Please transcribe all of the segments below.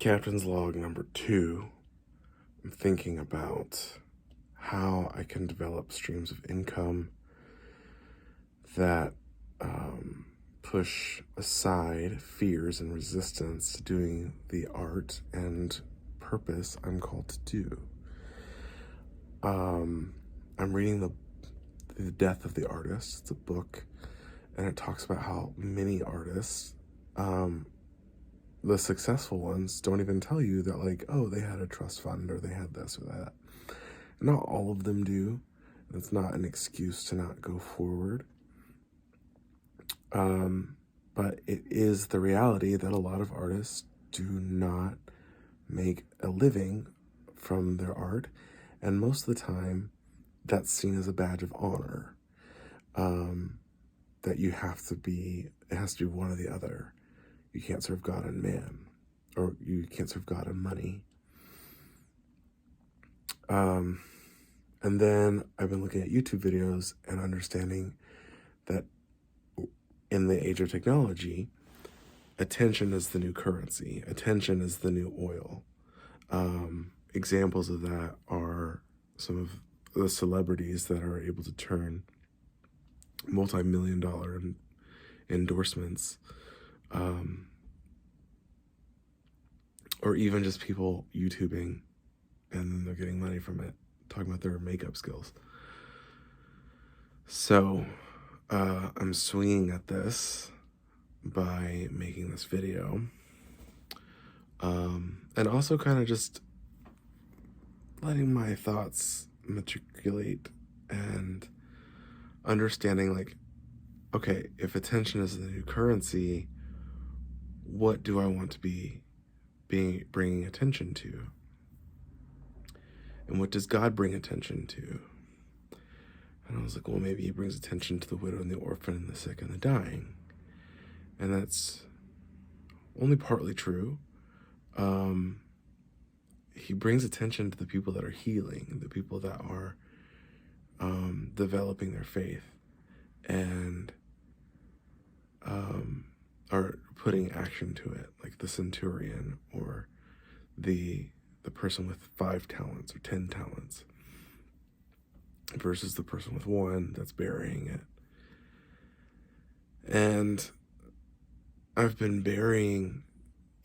Captain's log number 2, I'm thinking about how I can develop streams of income that push aside fears and resistance to doing the art and purpose I'm called to do. I'm reading the Death of the Artist. It's a book, and it talks about how many artists, the successful ones, don't even tell you that, like, oh, they had a trust fund or they had this or that. Not all of them do. It's not an excuse to not go forward. But it is the reality that a lot of artists do not make a living from their art, and most of the time that's seen as a badge of honor. That you have to be, it has to be one or the other. You can't serve God and man, or you can't serve God and money. And then I've been looking at YouTube videos and understanding that in the age of technology, attention is the new currency. Attention is the new oil. Examples of that are some of the celebrities that are able to turn multi-million-dollar endorsements, or even just people YouTubing and then they're getting money from it, talking about their makeup skills. So I'm swinging at this by making this video, and also kind of just letting my thoughts matriculate and understanding, like, okay, if attention is the new currency, what do I want to be bringing attention to? And what does God bring attention to? And I was like, well, maybe he brings attention to the widow and the orphan and the sick and the dying. And that's only partly true. He brings attention to the people that are healing, the people that are developing their faith and are putting action to it, like the centurion or the person with 5 talents or 10 talents versus the person with 1 that's burying it. And I've been burying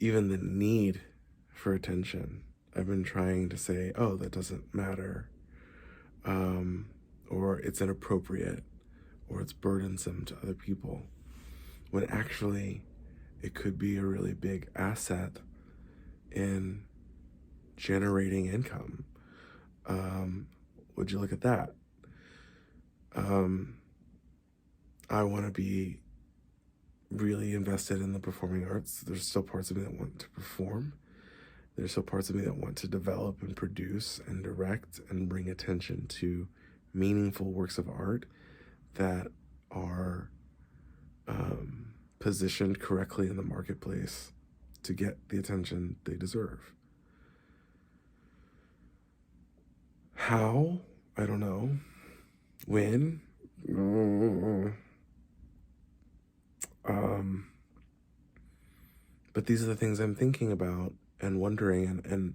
even the need for attention. I've been trying to say, oh, that doesn't matter, or it's inappropriate, or it's burdensome to other people, when actually it could be a really big asset in generating income. Would you look at that? I want to be really invested in the performing arts. There's still parts of me that want to perform. There's still parts of me that want to develop and produce and direct and bring attention to meaningful works of art that are positioned correctly in the marketplace to get the attention they deserve. How? I don't know. When? But these are the things I'm thinking about and wondering. And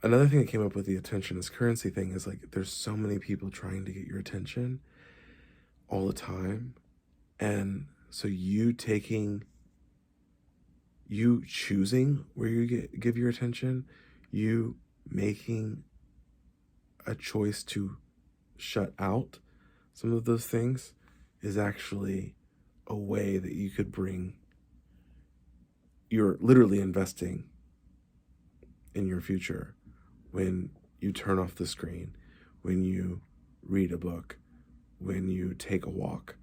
another thing that came up with the attention as currency thing is, like, there's so many people trying to get your attention all the time. And so you choosing where you give your attention, you making a choice to shut out some of those things is actually a way that you could you're literally investing in your future when you turn off the screen, when you read a book, when you take a walk,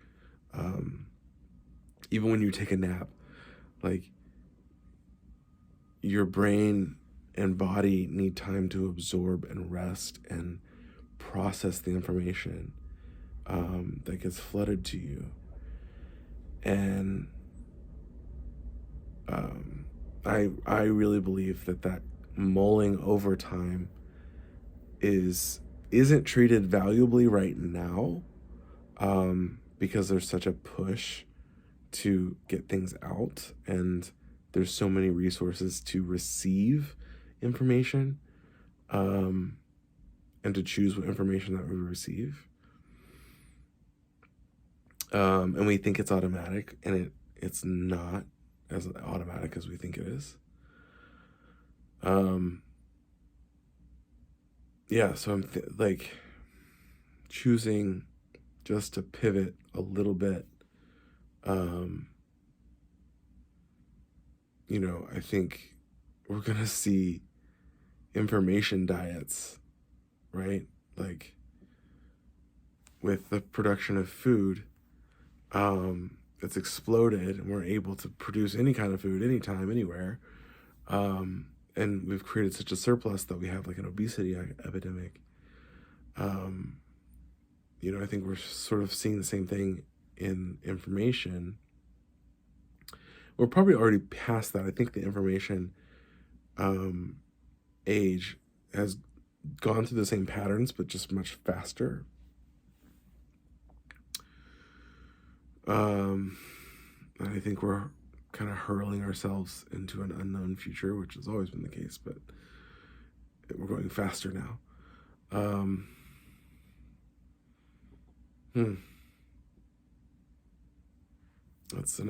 even when you take a nap. Like, your brain and body need time to absorb and rest and process the information that gets flooded to you. And I really believe that mulling over time isn't treated valuably right now, because there's such a push to get things out and there's so many resources to receive information, and to choose what information that we receive. And we think it's automatic, and it's not as automatic as we think it is. Yeah, so I'm like choosing just to pivot a little bit. I think we're gonna see information diets, right? Like with the production of food, it's exploded, and we're able to produce any kind of food anytime, anywhere. And we've created such a surplus that we have like an obesity epidemic. I think we're sort of seeing the same thing in information. We're probably already past that. I think the information age has gone through the same patterns, but just much faster. And I think we're kind of hurling ourselves into an unknown future, which has always been the case, but we're going faster now.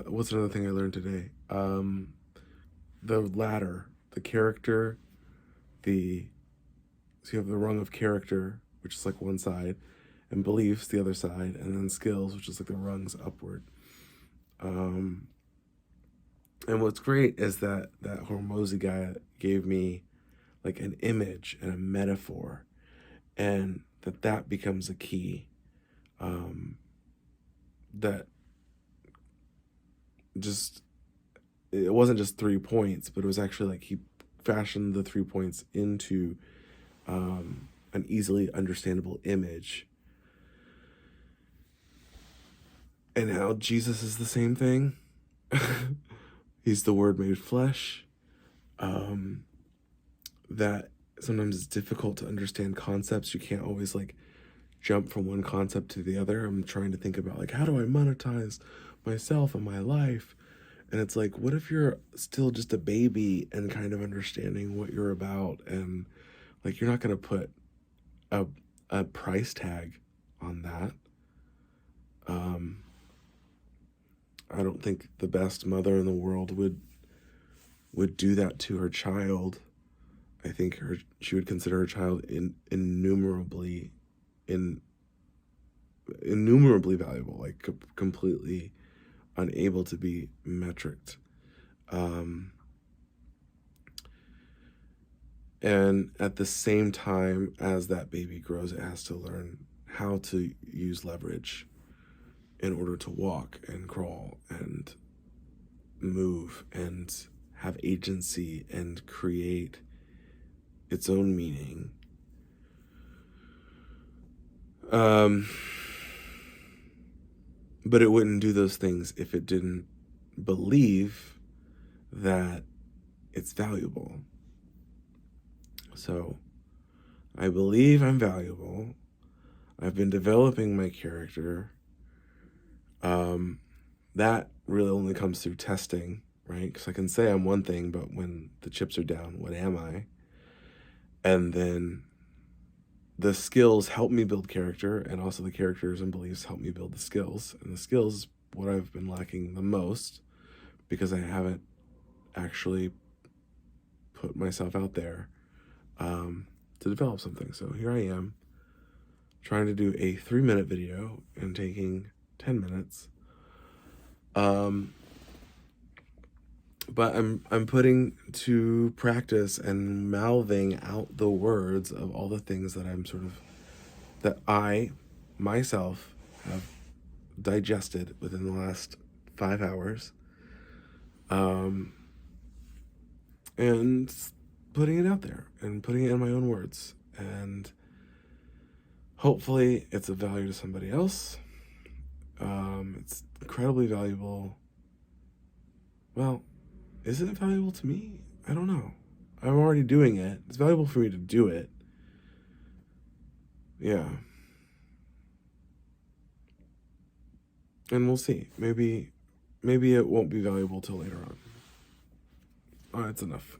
What's another thing I learned today? The ladder, the character, so you have the rung of character, which is like one side, and beliefs, the other side, and then skills, which is like the rungs upward. And what's great is that Hormozi guy gave me like an image and a metaphor, and that becomes a key. That just, it wasn't just 3 points, but it was actually like he fashioned the 3 points into an easily understandable image. And how Jesus is the same thing. He's the Word made flesh. That sometimes it's difficult to understand concepts. You can't always like jump from one concept to the other. I'm trying to think about like, how do I monetize myself and my life? And it's like, what if you're still just a baby and kind of understanding what you're about, and like you're not going to put a price tag on that. I don't think the best mother in the world would do that to her child. I think she would consider her child innumerably valuable, like completely unable to be metriced. And at the same time as that baby grows, it has to learn how to use leverage in order to walk and crawl and move and have agency and create its own meaning. But it wouldn't do those things if it didn't believe that it's valuable. So I believe I'm valuable. I've been developing my character. That really only comes through testing, right? Because I can say I'm one thing, but when the chips are down, what am I? And then the skills help me build character, and also the characters and beliefs help me build the skills. And the skills is what I've been lacking the most, because I haven't actually put myself out there to develop something. So here I am, trying to do a 3-minute video and taking 10 minutes. But I'm putting to practice and mouthing out the words of all the things that that I myself have digested within the last 5 hours. And putting it out there and putting it in my own words. And hopefully it's of value to somebody else. It's incredibly valuable. Well, is it valuable to me? I don't know. I'm already doing it. It's valuable for me to do it. Yeah. And we'll see. Maybe it won't be valuable till later on. Alright, that's enough.